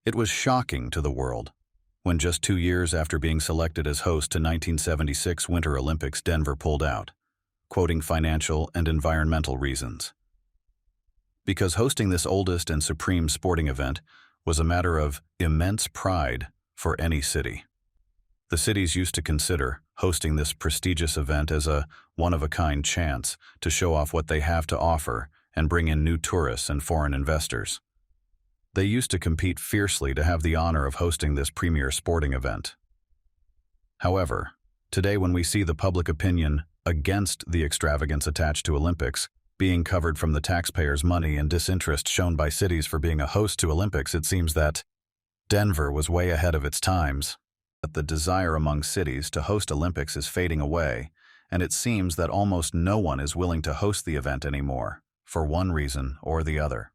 It was shocking to the world when just 2 years after being selected as host to 1976 Winter Olympics, Denver pulled out, quoting financial and environmental reasons. Because hosting this oldest and supreme sporting event was a matter of immense pride for any city. The cities used to consider hosting this prestigious event as a one-of-a-kind chance to show off what they have to offer and bring in new tourists and foreign investors. They used to compete fiercely to have the honor of hosting this premier sporting event. However, today when we see the public opinion against the extravagance attached to Olympics being covered from the taxpayers' money and disinterest shown by cities for being a host to Olympics, it seems that Denver was way ahead of its times. But the desire among cities to host Olympics is fading away, and it seems that almost no one is willing to host the event anymore, for one reason or the other.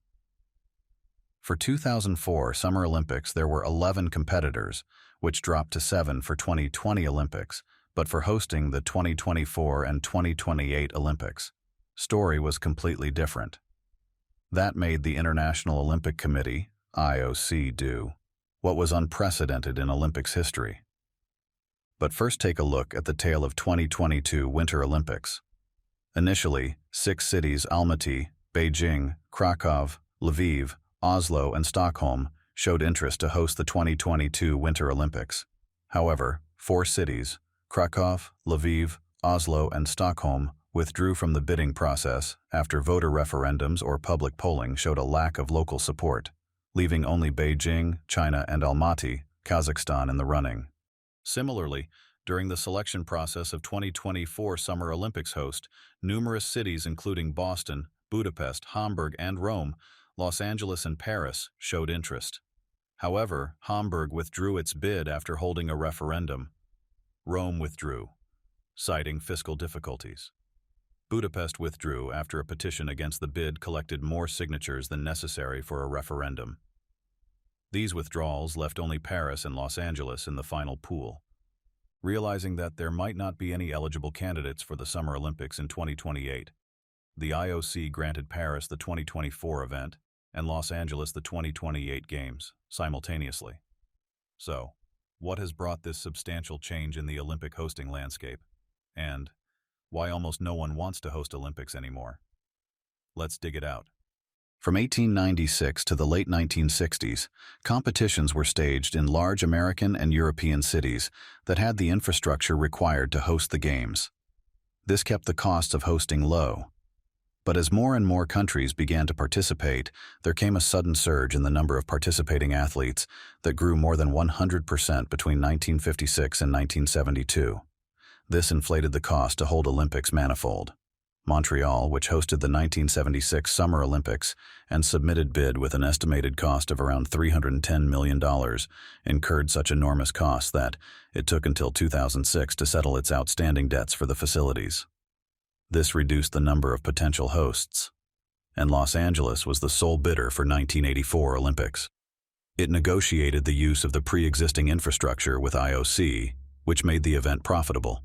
For 2004 Summer Olympics, there were 11 competitors, which dropped to 7 for 2020 Olympics, but for hosting the 2024 and 2028 Olympics, story was completely different. That made the International Olympic Committee, IOC, do what was unprecedented in Olympics history. But first take a look at the tale of 2022 Winter Olympics. Initially, 6 cities, Almaty, Beijing, Krakow, Lviv, Oslo, and Stockholm, showed interest to host the 2022 Winter Olympics. However, 4 cities, Krakow, Lviv, Oslo, and Stockholm, withdrew from the bidding process after voter referendums or public polling showed a lack of local support, leaving only Beijing, China, and Almaty, Kazakhstan in the running. Similarly, during the selection process of 2024 Summer Olympics host, numerous cities including Boston, Budapest, Hamburg, and Rome, Los Angeles, and Paris showed interest. However, Hamburg withdrew its bid after holding a referendum. Rome withdrew, citing fiscal difficulties. Budapest withdrew after a petition against the bid collected more signatures than necessary for a referendum. These withdrawals left only Paris and Los Angeles in the final pool. Realizing that there might not be any eligible candidates for the Summer Olympics in 2028, the IOC granted Paris the 2024 event and Los Angeles the 2028 Games simultaneously. So, what has brought this substantial change in the Olympic hosting landscape? And why almost no one wants to host Olympics anymore? Let's dig it out. From 1896 to the late 1960s, competitions were staged in large American and European cities that had the infrastructure required to host the Games. This kept the costs of hosting low. But as more and more countries began to participate, there came a sudden surge in the number of participating athletes that grew more than 100% between 1956 and 1972. This inflated the cost to hold Olympics manifold. Montreal, which hosted the 1976 Summer Olympics and submitted bid with an estimated cost of around $310 million, incurred such enormous costs that it took until 2006 to settle its outstanding debts for the facilities. This reduced the number of potential hosts, and Los Angeles was the sole bidder for 1984 Olympics. It negotiated the use of the pre-existing infrastructure with IOC, which made the event profitable.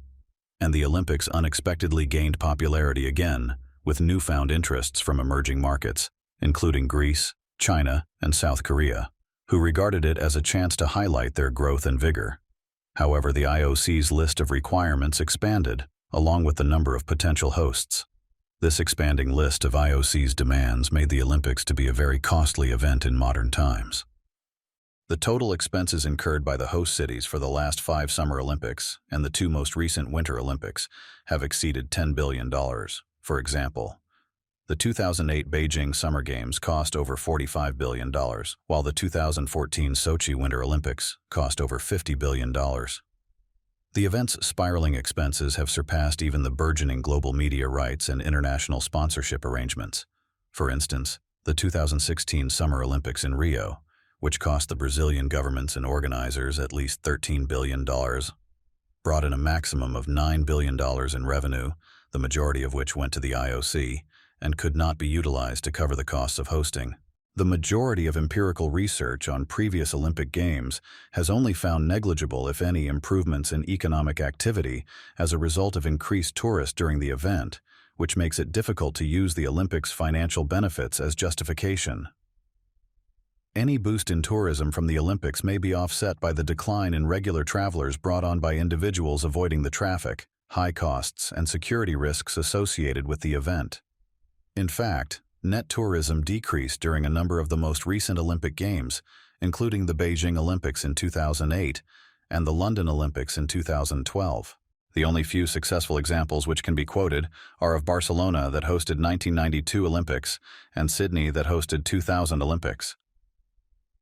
And the Olympics unexpectedly gained popularity again, with newfound interests from emerging markets, including Greece, China, and South Korea, who regarded it as a chance to highlight their growth and vigor. However, the IOC's list of requirements expanded, along with the number of potential hosts. This expanding list of IOC's demands made the Olympics to be a very costly event in modern times. The total expenses incurred by the host cities for the last 5 Summer Olympics and the 2 most recent Winter Olympics have exceeded $10 billion. For example, the 2008 Beijing Summer Games cost over $45 billion, while the 2014 Sochi Winter Olympics cost over $50 billion. The event's spiraling expenses have surpassed even the burgeoning global media rights and international sponsorship arrangements. For instance, the 2016 Summer Olympics in Rio, which cost the Brazilian governments and organizers at least $13 billion, brought in a maximum of $9 billion in revenue, the majority of which went to the IOC, and could not be utilized to cover the costs of hosting. The majority of empirical research on previous Olympic Games has only found negligible, if any, improvements in economic activity as a result of increased tourists during the event, which makes it difficult to use the Olympics' financial benefits as justification. Any boost in tourism from the Olympics may be offset by the decline in regular travelers brought on by individuals avoiding the traffic, high costs, and security risks associated with the event. In fact, net tourism decreased during a number of the most recent Olympic Games, including the Beijing Olympics in 2008 and the London Olympics in 2012. The only few successful examples which can be quoted are of Barcelona that hosted 1992 Olympics and Sydney that hosted 2000 Olympics.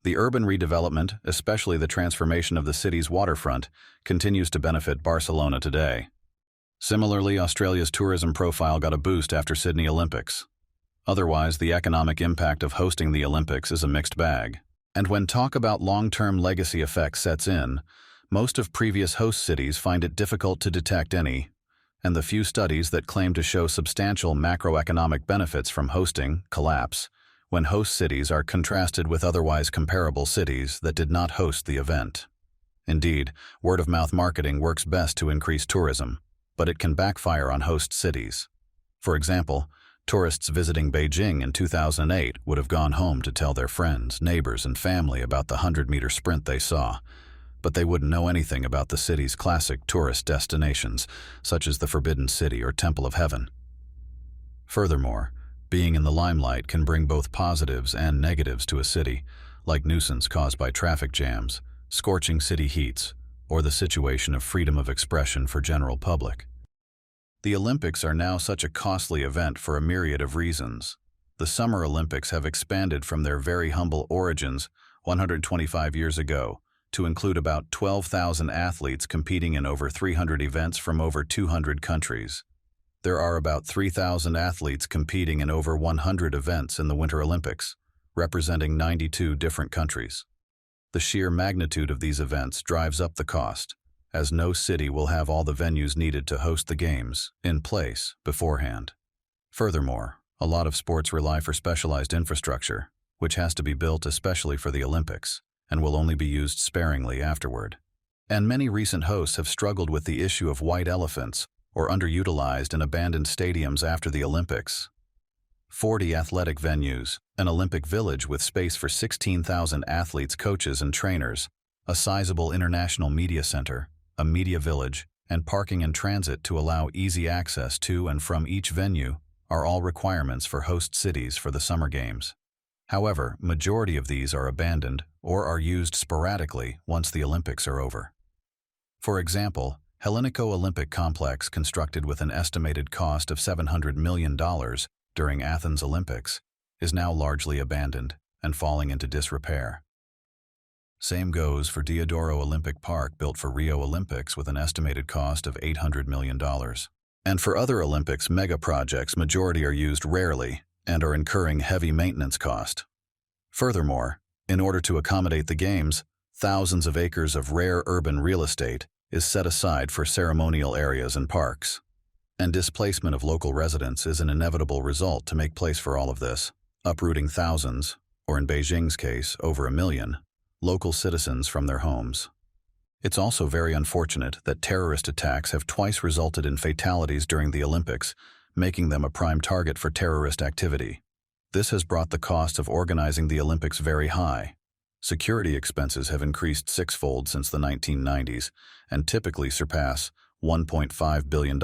The urban redevelopment, especially the transformation of the city's waterfront, continues to benefit Barcelona today. Similarly, Australia's tourism profile got a boost after Sydney Olympics. Otherwise, the economic impact of hosting the Olympics is a mixed bag. And when talk about long-term legacy effects sets in, most of previous host cities find it difficult to detect any, and the few studies that claim to show substantial macroeconomic benefits from hosting collapse when host cities are contrasted with otherwise comparable cities that did not host the event. Indeed, word-of-mouth marketing works best to increase tourism, but it can backfire on host cities. For example, tourists visiting Beijing in 2008 would have gone home to tell their friends, neighbors, and family about the 100-meter sprint they saw, but they wouldn't know anything about the city's classic tourist destinations, such as the Forbidden City or Temple of Heaven. Furthermore, being in the limelight can bring both positives and negatives to a city, like nuisance caused by traffic jams, scorching city heats, or the situation of freedom of expression for general public. The Olympics are now such a costly event for a myriad of reasons. The Summer Olympics have expanded from their very humble origins 125 years ago to include about 12,000 athletes competing in over 300 events from over 200 countries. There are about 3,000 athletes competing in over 100 events in the Winter Olympics, representing 92 different countries. The sheer magnitude of these events drives up the cost, as no city will have all the venues needed to host the games in place beforehand. Furthermore, a lot of sports rely for specialized infrastructure, which has to be built especially for the Olympics, and will only be used sparingly afterward. And many recent hosts have struggled with the issue of white elephants or underutilized and abandoned stadiums after the Olympics. 40 athletic venues, an Olympic village with space for 16,000 athletes, coaches, and trainers, a sizable international media center, a media village, and parking and transit to allow easy access to and from each venue are all requirements for host cities for the Summer Games. However, majority of these are abandoned or are used sporadically once the Olympics are over. For example, Hellenico Olympic Complex, constructed with an estimated cost of $700 million during Athens Olympics, is now largely abandoned and falling into disrepair. Same goes for Diodoro Olympic Park, built for Rio Olympics with an estimated cost of $800 million. And for other Olympics mega projects, majority are used rarely and are incurring heavy maintenance cost. Furthermore, in order to accommodate the Games, thousands of acres of rare urban real estate is set aside for ceremonial areas and parks. And displacement of local residents is an inevitable result to make place for all of this, uprooting thousands, or in Beijing's case, over 1 million, local citizens from their homes. It's also very unfortunate that terrorist attacks have twice resulted in fatalities during the Olympics, making them a prime target for terrorist activity. This has brought the cost of organizing the Olympics very high. Security expenses have increased sixfold since the 1990s and typically surpass $1.5 billion.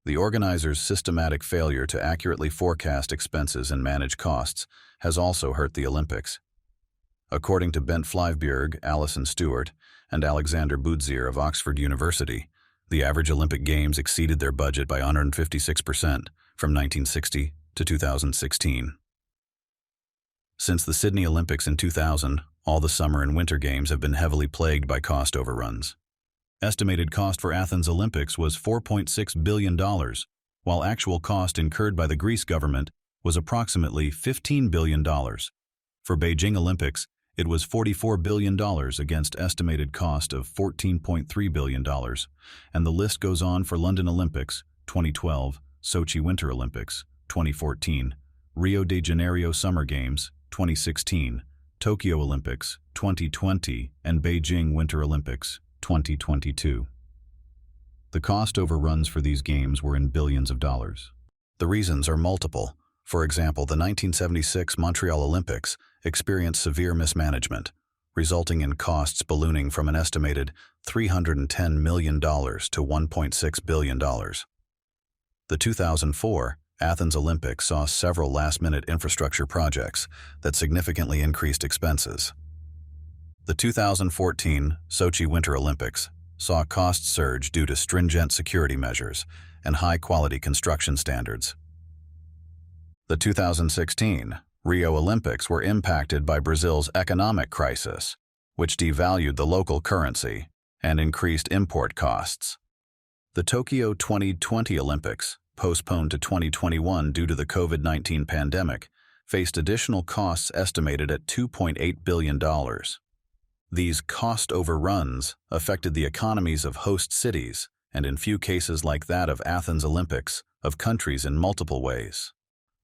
The organizers' systematic failure to accurately forecast expenses and manage costs has also hurt the Olympics. According to Bent Flyvbjerg, Alison Stewart, and Alexander Budzier of Oxford University, the average Olympic Games exceeded their budget by 156% from 1960 to 2016. Since the Sydney Olympics in 2000, all the Summer and Winter Games have been heavily plagued by cost overruns. Estimated cost for Athens Olympics was $4.6 billion, while actual cost incurred by the Greece government was approximately $15 billion. For Beijing Olympics, it was $44 billion against estimated cost of $14.3 billion, and the list goes on for London Olympics, 2012, Sochi Winter Olympics, 2014, Rio de Janeiro Summer Games, 2016, Tokyo Olympics, 2020, and Beijing Winter Olympics, 2022. The cost overruns for these games were in billions of dollars. The reasons are multiple. For example, the 1976 Montreal Olympics, experienced severe mismanagement, resulting in costs ballooning from an estimated $310 million to $1.6 billion. The 2004 Athens Olympics saw several last-minute infrastructure projects that significantly increased expenses. The 2014 Sochi Winter Olympics saw costs surge due to stringent security measures and high-quality construction standards. The 2016 Rio Olympics were impacted by Brazil's economic crisis, which devalued the local currency and increased import costs. The Tokyo 2020 Olympics, postponed to 2021 due to the COVID-19 pandemic, faced additional costs estimated at $2.8 billion. These cost overruns affected the economies of host cities, and in few cases like that of Athens Olympics, of countries in multiple ways.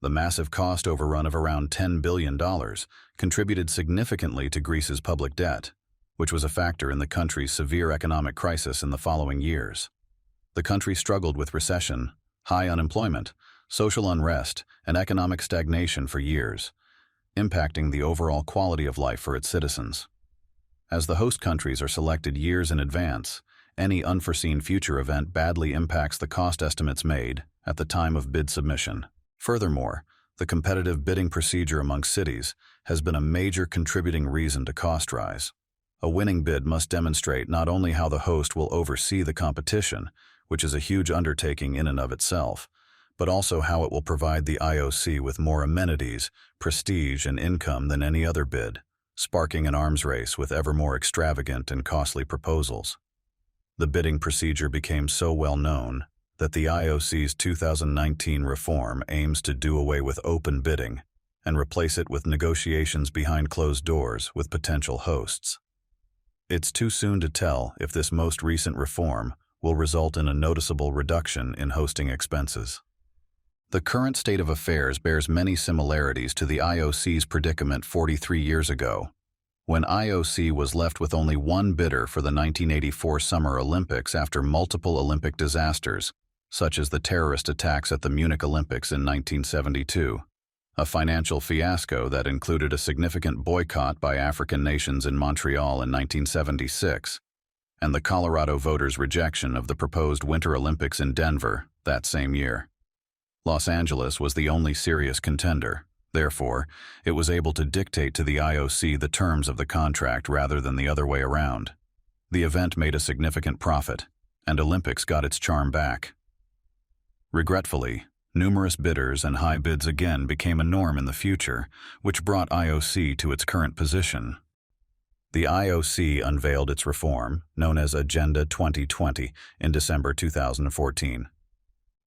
The massive cost overrun of around $10 billion contributed significantly to Greece's public debt, which was a factor in the country's severe economic crisis in the following years. The country struggled with recession, high unemployment, social unrest, and economic stagnation for years, impacting the overall quality of life for its citizens. As the host countries are selected years in advance, any unforeseen future event badly impacts the cost estimates made at the time of bid submission. Furthermore, the competitive bidding procedure among cities has been a major contributing reason to cost rise. A winning bid must demonstrate not only how the host will oversee the competition, which is a huge undertaking in and of itself, but also how it will provide the IOC with more amenities, prestige, and income than any other bid, sparking an arms race with ever more extravagant and costly proposals. The bidding procedure became so well known that the IOC's 2019 reform aims to do away with open bidding and replace it with negotiations behind closed doors with potential hosts. It's too soon to tell if this most recent reform will result in a noticeable reduction in hosting expenses. The current state of affairs bears many similarities to the IOC's predicament 43 years ago, when IOC was left with only one bidder for the 1984 Summer Olympics after multiple Olympic disasters, such as the terrorist attacks at the Munich Olympics in 1972, a financial fiasco that included a significant boycott by African nations in Montreal in 1976, and the Colorado voters' rejection of the proposed Winter Olympics in Denver that same year. Los Angeles was the only serious contender. Therefore, it was able to dictate to the IOC the terms of the contract rather than the other way around. The event made a significant profit, and Olympics got its charm back. Regretfully, numerous bidders and high bids again became a norm in the future, which brought IOC to its current position. The IOC unveiled its reform, known as Agenda 2020, in December 2014.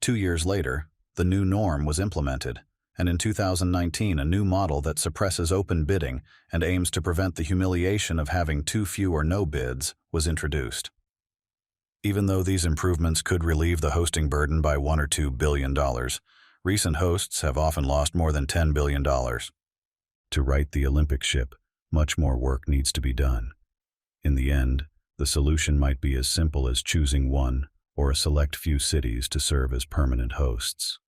2 years later, the new norm was implemented, and in 2019 a new model that suppresses open bidding and aims to prevent the humiliation of having too few or no bids was introduced. Even though these improvements could relieve the hosting burden by $1 or $2 billion, recent hosts have often lost more than $10 billion. To right the Olympic ship, much more work needs to be done. In the end, the solution might be as simple as choosing one or a select few cities to serve as permanent hosts.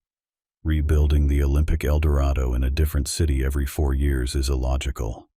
Rebuilding the Olympic El Dorado in a different city every 4 years is illogical.